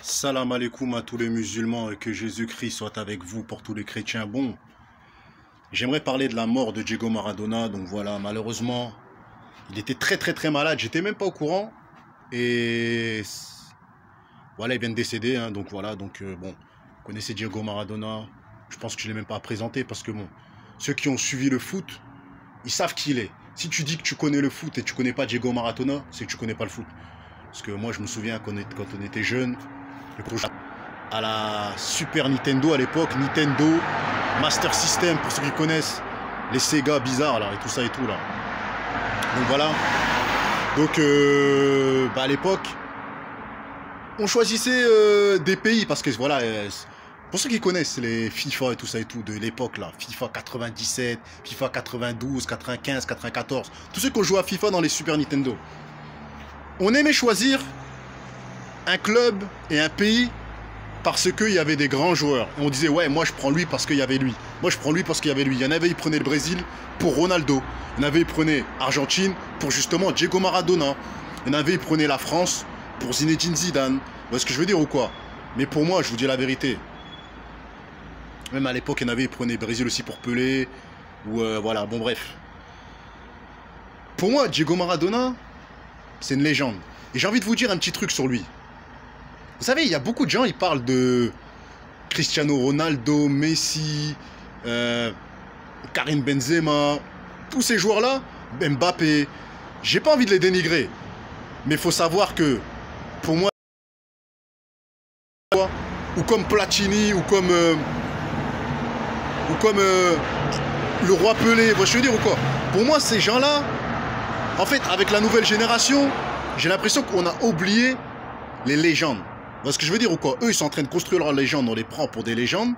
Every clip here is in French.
Salam alaikum à tous les musulmans et que Jésus-Christ soit avec vous pour tous les chrétiens. Bon, j'aimerais parler de la mort de Diego Maradona. Donc voilà, malheureusement, il était très malade. J'étais même pas au courant. Et voilà, il vient de décéder. Donc voilà, bon, vous connaissez Diego Maradona. Je pense que je ne l'ai même pas présenté parce que bon, ceux qui ont suivi le foot, ils savent qui il est. Si tu dis que tu connais le foot et tu connais pas Diego Maradona, c'est que tu connais pas le foot. Parce que moi, je me souviens quand on était jeune, à la Super Nintendo à l'époque, Nintendo, Master System, pour ceux qui connaissent, les Sega bizarres là, et tout ça et tout là. Donc voilà. Donc à l'époque, on choisissait des pays parce que voilà, pour ceux qui connaissent les FIFA et tout ça et tout de l'époque là, FIFA 97, FIFA 92, 95, 94, tous ceux qui ont joué à FIFA dans les Super Nintendo. On aimait choisir un club et un pays parce qu'il y avait des grands joueurs. Et on disait, ouais, moi je prends lui parce qu'il y avait lui. Moi je prends lui parce qu'il y avait lui. Il y en avait, ils prenaient le Brésil pour Ronaldo. Il y en avait, ils prenaient Argentine pour justement Diego Maradona. Il y en avait, ils prenaient la France pour Zinedine Zidane. Vous voyez ce que je veux dire ou quoi? Mais pour moi, je vous dis la vérité. Même à l'époque, il y en avait, ils prenaient Brésil aussi pour Pelé. Ou voilà, bon bref. Pour moi, Diego Maradona, c'est une légende. Et j'ai envie de vous dire un petit truc sur lui. Vous savez, il y a beaucoup de gens, ils parlent de Cristiano Ronaldo, Messi, Karim Benzema, tous ces joueurs-là, Mbappé. J'ai pas envie de les dénigrer. Mais il faut savoir que, pour moi, ou comme Platini, ou comme le roi Pelé, vous voyez ce que je veux dire ou quoi? Pour moi, ces gens-là, en fait, avec la nouvelle génération, j'ai l'impression qu'on a oublié les légendes. Vous voyez ce que je veux dire ou quoi? Eux, ils sont en train de construire leur légende, on les prend pour des légendes,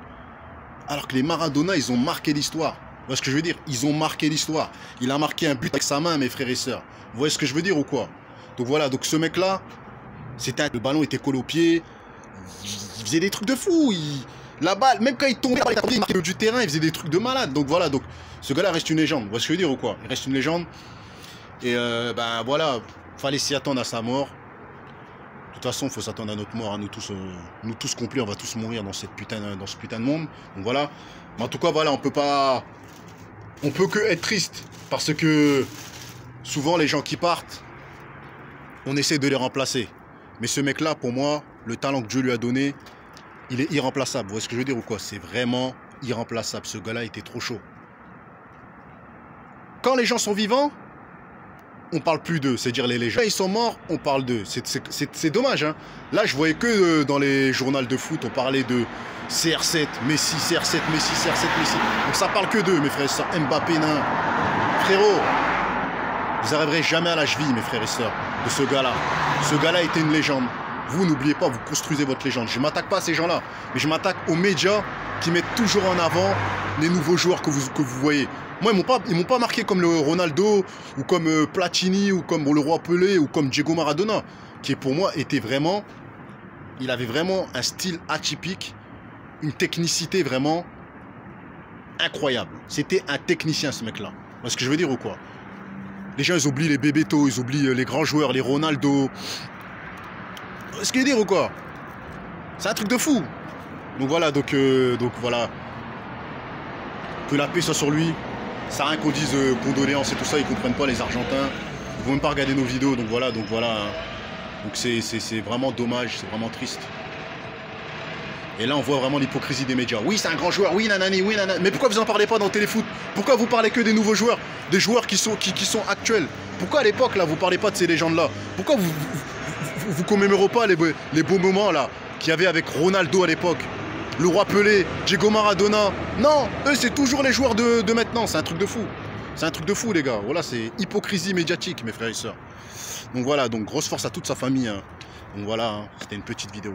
alors que les Maradona, ils ont marqué l'histoire. Vous voyez ce que je veux dire? Ils ont marqué l'histoire. Il a marqué un but avec sa main, mes frères et sœurs. Vous voyez ce que je veux dire ou quoi? Donc voilà, donc ce mec-là, le ballon était collé au pied, il faisait des trucs de fou. La balle, même quand il tombait, il marquait du terrain, il faisait des trucs de malade. Donc voilà, donc ce gars-là reste une légende. Vous voyez ce que je veux dire ou quoi? Il reste une légende. Et ben voilà, fallait s'y attendre à sa mort. De toute façon, il faut s'attendre à notre mort, à nous tous complets, on va tous mourir dans ce putain de monde. Donc voilà. Mais en tout cas, voilà, on peut que être triste. Parce que souvent, les gens qui partent, on essaie de les remplacer. Mais ce mec-là, pour moi, le talent que Dieu lui a donné, il est irremplaçable. Vous voyez ce que je veux dire ou quoi? C'est vraiment irremplaçable. Ce gars-là était trop chaud. Quand les gens sont vivants, on parle plus d'eux, c'est-à-dire les légendes. Quand ils sont morts, on parle d'eux. C'est dommage, hein. Là, je voyais que dans les journaux de foot, on parlait de CR7, Messi, CR7, Messi, CR7, Messi. Donc ça parle que d'eux, mes frères et sœurs. Mbappé, nain. Frérot, vous n'arriverez jamais à la cheville, mes frères et sœurs, de ce gars-là. Ce gars-là était une légende. Vous, n'oubliez pas, vous construisez votre légende. Je ne m'attaque pas à ces gens-là, mais je m'attaque aux médias qui mettent toujours en avant les nouveaux joueurs que vous voyez. Moi, ils m'ont pas marqué comme le Ronaldo, ou comme Platini, ou comme le roi Pelé, ou comme Diego Maradona, qui pour moi était vraiment... Il avait vraiment un style atypique, une technicité vraiment incroyable. C'était un technicien, ce mec-là. Vous voyez ce que je veux dire ou quoi? Les gens, ils oublient les Bebeto, ils oublient les grands joueurs, les Ronaldo. Ce qu'il veut dire ou quoi? C'est un truc de fou. Donc voilà, donc voilà. Que la paix soit sur lui. Ça sert à rien qu'on dise condoléances et tout ça, ils comprennent pas les Argentins. Ils vont même pas regarder nos vidéos, donc voilà. Donc c'est vraiment dommage, c'est vraiment triste. Et là on voit vraiment l'hypocrisie des médias. Oui, c'est un grand joueur, oui, nanani, oui, nanani. Mais pourquoi vous en parlez pas dans Téléfoot? Pourquoi vous parlez que des nouveaux joueurs? Des joueurs qui sont actuels? Pourquoi à l'époque là vous parlez pas de ces légendes-là? Pourquoi vous commémorez pas les beaux moments là qu'il y avait avec Ronaldo à l'époque, le roi Pelé, Diego Maradona? Non, eux c'est toujours les joueurs de maintenant. C'est un truc de fou. C'est un truc de fou les gars. Voilà, c'est hypocrisie médiatique mes frères et sœurs. Donc voilà, donc grosse force à toute sa famille, hein. Donc voilà, hein, c'était une petite vidéo.